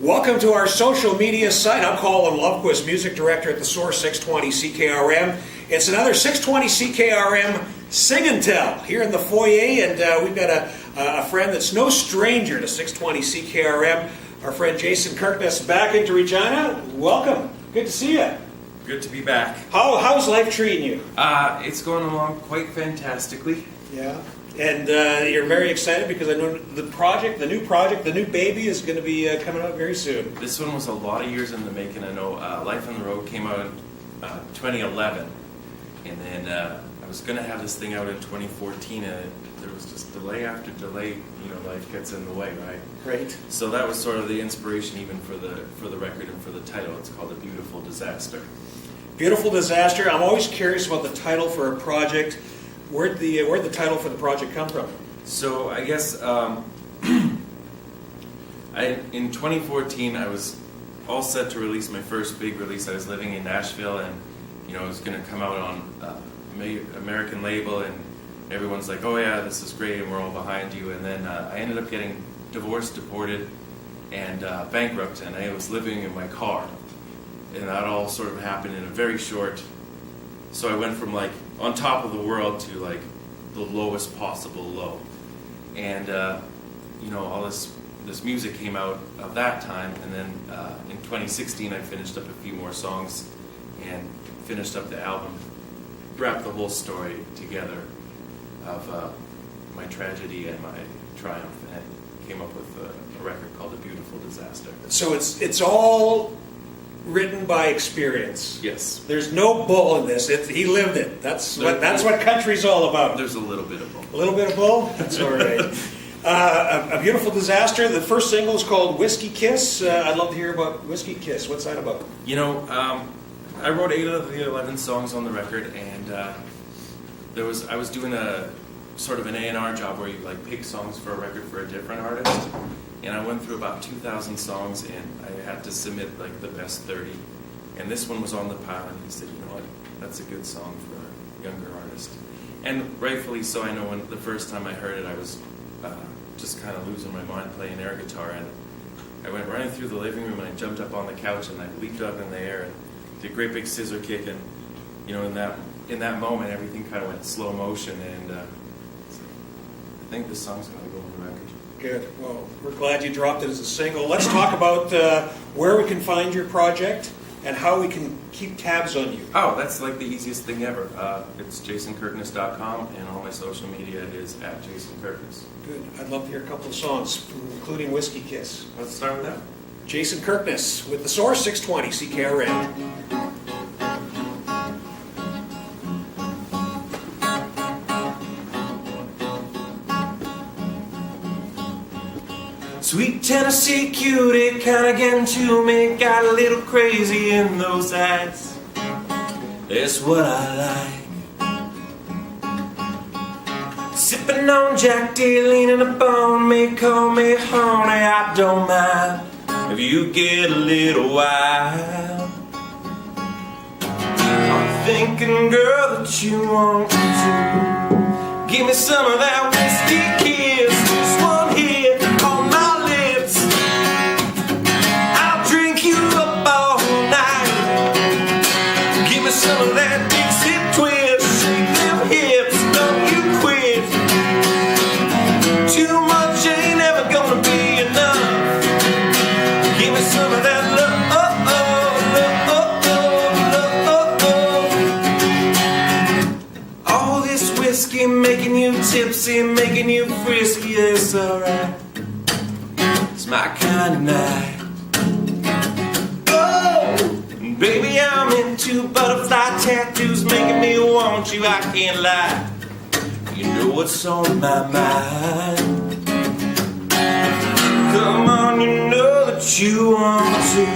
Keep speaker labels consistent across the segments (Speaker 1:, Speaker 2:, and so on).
Speaker 1: Welcome to our social media site. I'm Colin Lovequist, Music Director at the Source 620 CKRM. It's another 620 CKRM Sing and Tell here in the foyer, and we've got a friend that's no stranger to 620 CKRM, our friend Jason Kirkness back into Regina. Welcome. Good to see you.
Speaker 2: Good to be back.
Speaker 1: How's life treating you?
Speaker 2: It's going along quite fantastically.
Speaker 1: Yeah. And you're very excited because I know the new baby is going to be coming out very soon.
Speaker 2: This one was a lot of years in the making. I know Life on the Road came out in 2011, and then I was going to have this thing out in 2014, and there was just delay after delay. You know, life gets in the way, right?
Speaker 1: Great.
Speaker 2: So that was sort of the inspiration, even for the record and for the title. It's called A Beautiful Disaster. Beautiful Disaster.
Speaker 1: I'm always curious about the title for a project. Where'd the title for the project come from?
Speaker 2: So I guess in 2014 I was all set to release my first big release. I was living in Nashville, and it was going to come out on American label, and everyone's like, "Oh yeah, this is great," and we're all behind you. And then I ended up getting divorced, deported, and bankrupt, and I was living in my car, and that all sort of happened in a very short. So I went from like on top of the world to like the lowest possible low, and all this music came out of that time, and then in 2016 I finished up a few more songs and finished up the album, wrapped the whole story together of my tragedy and my triumph, and came up with a record called A Beautiful Disaster.
Speaker 1: So it's all written by experience.
Speaker 2: Yes.
Speaker 1: There's no bull in this. He lived it. That's what country's all about.
Speaker 2: There's a little bit of bull.
Speaker 1: A little bit of bull? That's all right. A Beautiful Disaster. The first single is called Whiskey Kiss. I'd love to hear about Whiskey Kiss. What's that about?
Speaker 2: I wrote 8 of the 11 songs on the record, and I was doing a sort of an A&R job where you like pick songs for a record for a different artist. And I went through about 2,000 songs, and I had to submit like the best 30. And this one was on the pile, and he said, "You know what? That's a good song for a younger artist." And rightfully so. I know when the first time I heard it, I was just kind of losing my mind playing air guitar, and I went running through the living room, and I jumped up on the couch, and I leaped up in the air and did a great big scissor kick, and in that moment, everything kind of went slow motion, and I think this song's going to go on the record.
Speaker 1: Good. Well, we're glad you dropped it as a single. Let's talk about where we can find your project and how we can keep tabs on you.
Speaker 2: Oh, that's like the easiest thing ever. It's jasonkirkness.com, and all my social media is at jasonkirkness.
Speaker 1: Good. I'd love to hear a couple of songs, including Whiskey Kiss.
Speaker 2: Let's start with that.
Speaker 1: Jason Kirkness with the Source 620 CKRM.
Speaker 2: Sweet Tennessee cutie, kinda getting to me, got a little crazy in those eyes. That's what I like. Sipping on Jack D, leaning upon me, call me honey, I don't mind if you get a little wild. I'm thinking, girl, that you want to give me some of that whiskey kiss. This one here on my some of that Dixie twist, shake them hips, don't you quit. Too much ain't ever gonna be enough. Give me some of that love. All this whiskey making you tipsy, making you frisky, it's alright. It's my kind of night. Baby, I'm into butterfly tattoos, making me want you, I can't lie. You know what's on my mind. Come on, you know that you want to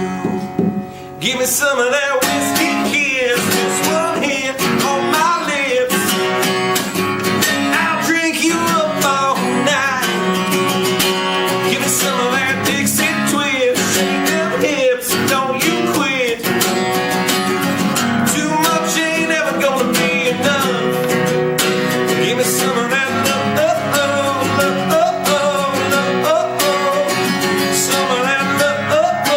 Speaker 2: give me some of that whiskey kiss. This one here on my lips, I'll drink you up all night. Give me some of that Dixie twist, shake them hips, don't you quit. Some of that love.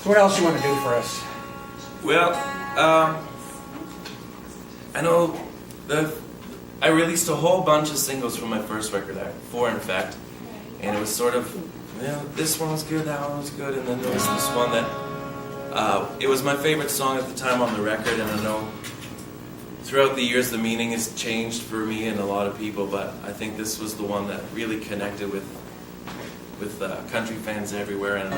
Speaker 1: So what else you want to do for us?
Speaker 2: Well, I know I released a whole bunch of singles from my first record, 4 in fact, and it was sort of, this one was good, that one was good, and then there was this one that, it was my favorite song at the time on the record, and I know throughout the years the meaning has changed for me and a lot of people, but I think this was the one that really connected with country fans everywhere, and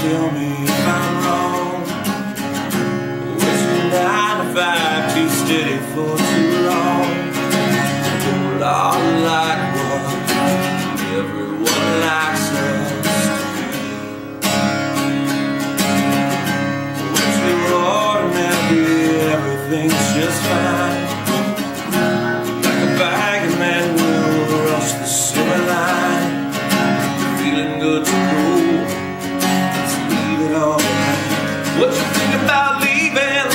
Speaker 3: tell me if I'm wrong. Was your 9 to 5 too steady for too long? A lot like what everyone likes us to be. Was your ordinary, everything's just fine. Like a bagging man will rush the silver line. Feeling good to go. What you think about leaving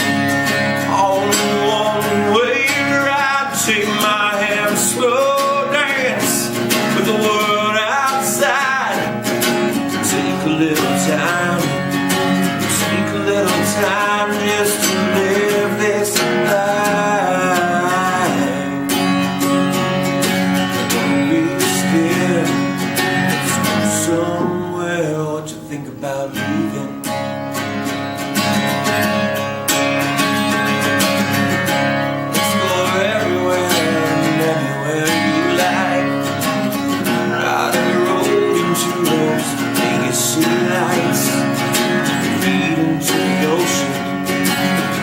Speaker 3: on one way ride? Take my hand, slow dance with the world outside. Take a little time, take a little time just to live this life. Don't be scared, let's go somewhere. What you think about leaving?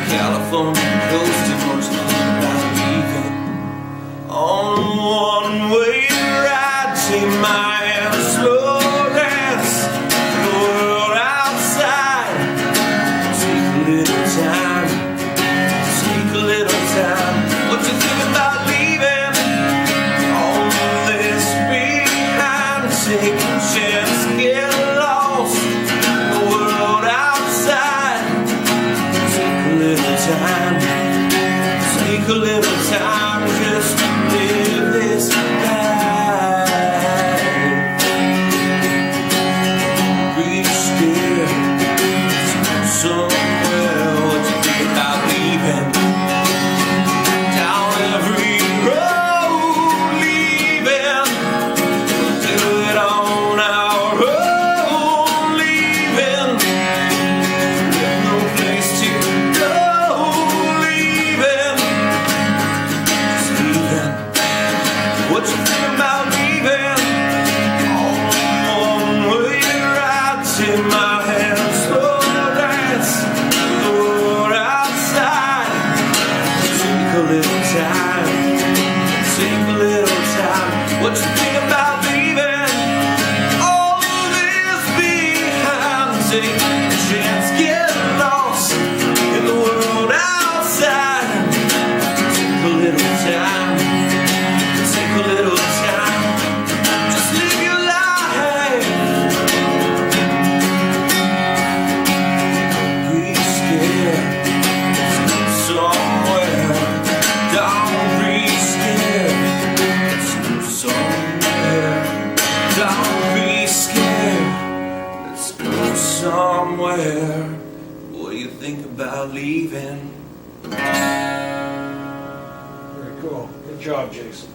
Speaker 3: California coast, and what you think about leaving on one way ride? Take my hand, slow dance the world outside. Take a little time, take a little time. What you think about leaving all this behind? Take a chance, get lost the world outside. Time, take a little time just to live this life. Be scared, somewhere. What you think about leaving? Down every road, leaving. Do it on our own, leaving. There's no place to go. What you think about leaving on one way ride? Take my hand, slow dance the world outside. Take a little time, take a little time. What you think about leaving all this behind? Take a chance, get lost in the world outside. Take a little time. A little time, just live your life. Be scared, somewhere. Don't be scared, let's go somewhere. Don't be scared, let's go somewhere. What do you think about leaving?
Speaker 1: Very cool. Good job, Jason.